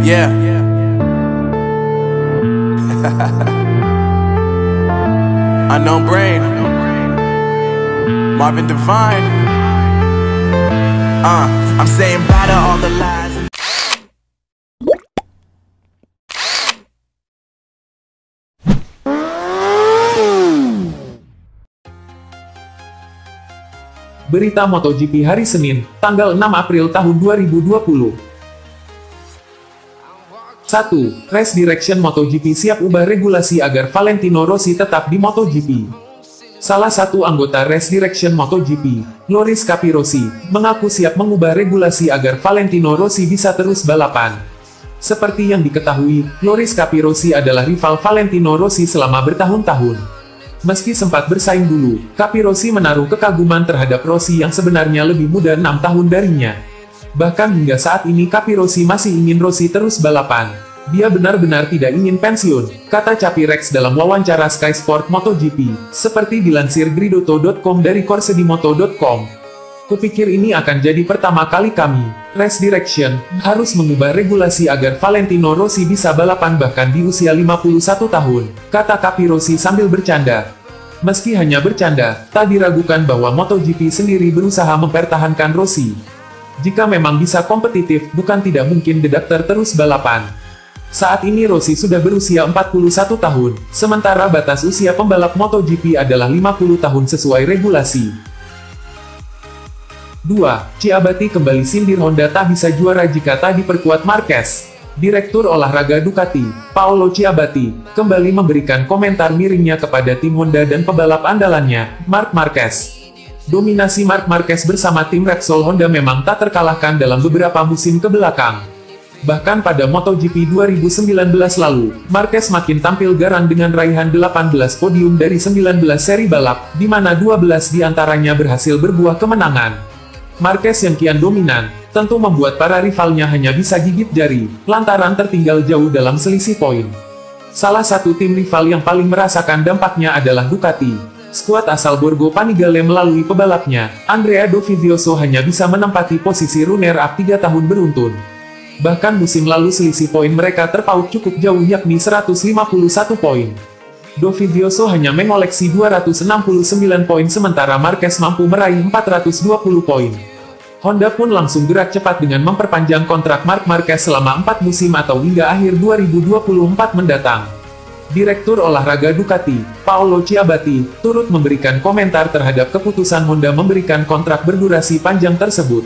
Yeah. Unknown Brain, Marvin Devine. I'm saying bye to all the lies. Berita MotoGP hari Senin, tanggal 6 April tahun 2020. 1. Race Direction MotoGP siap ubah regulasi agar Valentino Rossi tetap di MotoGP. Salah satu anggota Race Direction MotoGP, Loris Capirossi, mengaku siap mengubah regulasi agar Valentino Rossi bisa terus balapan. Seperti yang diketahui, Loris Capirossi adalah rival Valentino Rossi selama bertahun-tahun. Meski sempat bersaing dulu, Capirossi menaruh kekaguman terhadap Rossi yang sebenarnya lebih muda 6 tahun darinya. Bahkan hingga saat ini Capirossi masih ingin Rossi terus balapan. Dia benar-benar tidak ingin pensiun, kata Capirex dalam wawancara Sky Sport MotoGP, seperti dilansir Gridotto.com dari Corsedimoto.com. Kupikir ini akan jadi pertama kali kami, Race Direction, harus mengubah regulasi agar Valentino Rossi bisa balapan bahkan di usia 51 tahun, kata Capirossi sambil bercanda. Meski hanya bercanda, tak diragukan bahwa MotoGP sendiri berusaha mempertahankan Rossi. Jika memang bisa kompetitif, bukan tidak mungkin The Doctor terus balapan. Saat ini Rossi sudah berusia 41 tahun, sementara batas usia pembalap MotoGP adalah 50 tahun sesuai regulasi. 2. Ciabatti kembali sindir Honda tak bisa juara jika tak diperkuat Marquez. Direktur olahraga Ducati, Paolo Ciabatti, kembali memberikan komentar miringnya kepada tim Honda dan pebalap andalannya, Marc Marquez. Dominasi Marc Marquez bersama tim Repsol Honda memang tak terkalahkan dalam beberapa musim kebelakang. Bahkan pada MotoGP 2019 lalu, Marquez makin tampil garang dengan raihan 18 podium dari 19 seri balap, di mana 12 diantaranya berhasil berbuah kemenangan. Marquez yang kian dominan, tentu membuat para rivalnya hanya bisa gigit jari, lantaran tertinggal jauh dalam selisih poin. Salah satu tim rival yang paling merasakan dampaknya adalah Ducati. Skuad asal Borgo Panigale melalui pebalapnya, Andrea Dovizioso hanya bisa menempati posisi runner-up 3 tahun beruntun. Bahkan musim lalu selisih poin mereka terpaut cukup jauh yakni 151 poin. Dovizioso hanya mengoleksi 269 poin sementara Marquez mampu meraih 420 poin. Honda pun langsung gerak cepat dengan memperpanjang kontrak Marc Marquez selama 4 musim atau hingga akhir 2024 mendatang. Direktur olahraga Ducati, Paolo Ciabatti, turut memberikan komentar terhadap keputusan Honda memberikan kontrak berdurasi panjang tersebut.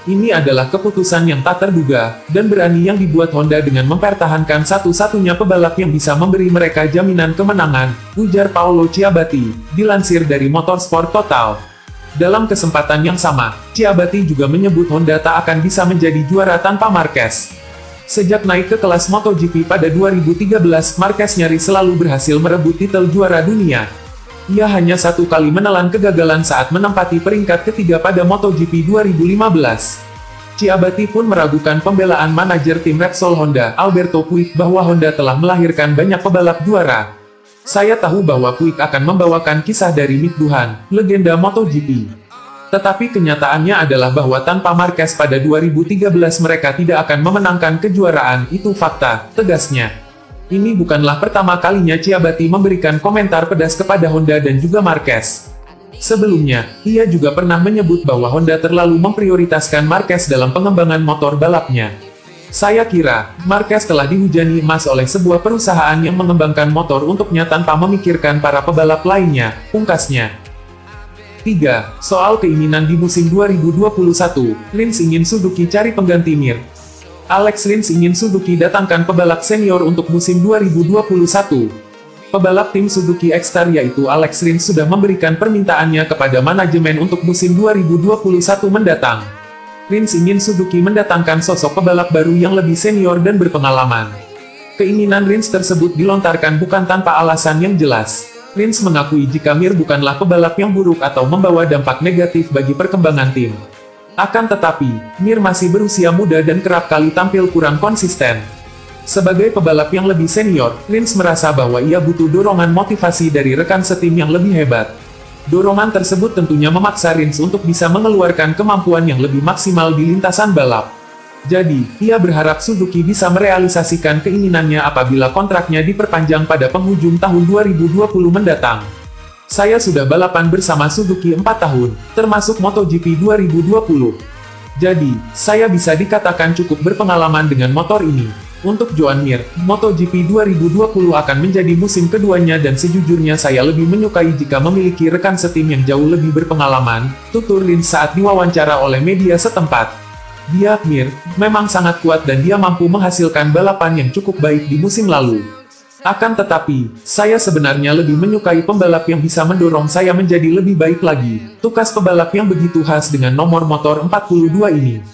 Ini adalah keputusan yang tak terduga, dan berani yang dibuat Honda dengan mempertahankan satu-satunya pebalap yang bisa memberi mereka jaminan kemenangan, ujar Paolo Ciabatti, dilansir dari Motorsport Total. Dalam kesempatan yang sama, Ciabatti juga menyebut Honda tak akan bisa menjadi juara tanpa Marquez. Sejak naik ke kelas MotoGP pada 2013, Marquez nyaris selalu berhasil merebut titel juara dunia. Ia hanya satu kali menelan kegagalan saat menempati peringkat ketiga pada MotoGP 2015. Ciabatti pun meragukan pembelaan manajer tim Repsol Honda, Alberto Puig, bahwa Honda telah melahirkan banyak pebalap juara. Saya tahu bahwa Puig akan membawakan kisah dari Mick Doohan, legenda MotoGP. Tetapi kenyataannya adalah bahwa tanpa Marquez pada 2013 mereka tidak akan memenangkan kejuaraan, itu fakta, tegasnya. Ini bukanlah pertama kalinya Ciabatti memberikan komentar pedas kepada Honda dan juga Marquez. Sebelumnya, ia juga pernah menyebut bahwa Honda terlalu memprioritaskan Marquez dalam pengembangan motor balapnya. Saya kira, Marquez telah dihujani emas oleh sebuah perusahaan yang mengembangkan motor untuknya tanpa memikirkan para pebalap lainnya, pungkasnya. 3. Soal keinginan di musim 2021, Rins ingin Suzuki cari pengganti Mir. Alex Rins ingin Suzuki datangkan pebalap senior untuk musim 2021. Pebalap tim Suzuki X-Star yaitu Alex Rins sudah memberikan permintaannya kepada manajemen untuk musim 2021 mendatang. Rins ingin Suzuki mendatangkan sosok pebalap baru yang lebih senior dan berpengalaman. Keinginan Rins tersebut dilontarkan bukan tanpa alasan yang jelas. Rins mengakui jika Mir bukanlah pebalap yang buruk atau membawa dampak negatif bagi perkembangan tim. Akan tetapi, Mir masih berusia muda dan kerap kali tampil kurang konsisten. Sebagai pebalap yang lebih senior, Rins merasa bahwa ia butuh dorongan motivasi dari rekan setim yang lebih hebat. Dorongan tersebut tentunya memaksa Rins untuk bisa mengeluarkan kemampuan yang lebih maksimal di lintasan balap. Jadi, ia berharap Suzuki bisa merealisasikan keinginannya apabila kontraknya diperpanjang pada penghujung tahun 2020 mendatang. Saya sudah balapan bersama Suzuki 4 tahun, termasuk MotoGP 2020. Jadi, saya bisa dikatakan cukup berpengalaman dengan motor ini. Untuk Joan Mir, MotoGP 2020 akan menjadi musim keduanya dan sejujurnya saya lebih menyukai jika memiliki rekan setim yang jauh lebih berpengalaman, tutur Rins saat diwawancara oleh media setempat. Dia, Mir, memang sangat kuat dan dia mampu menghasilkan balapan yang cukup baik di musim lalu. Akan tetapi, saya sebenarnya lebih menyukai pembalap yang bisa mendorong saya menjadi lebih baik lagi, tukas pebalap yang begitu khas dengan nomor motor 42 ini.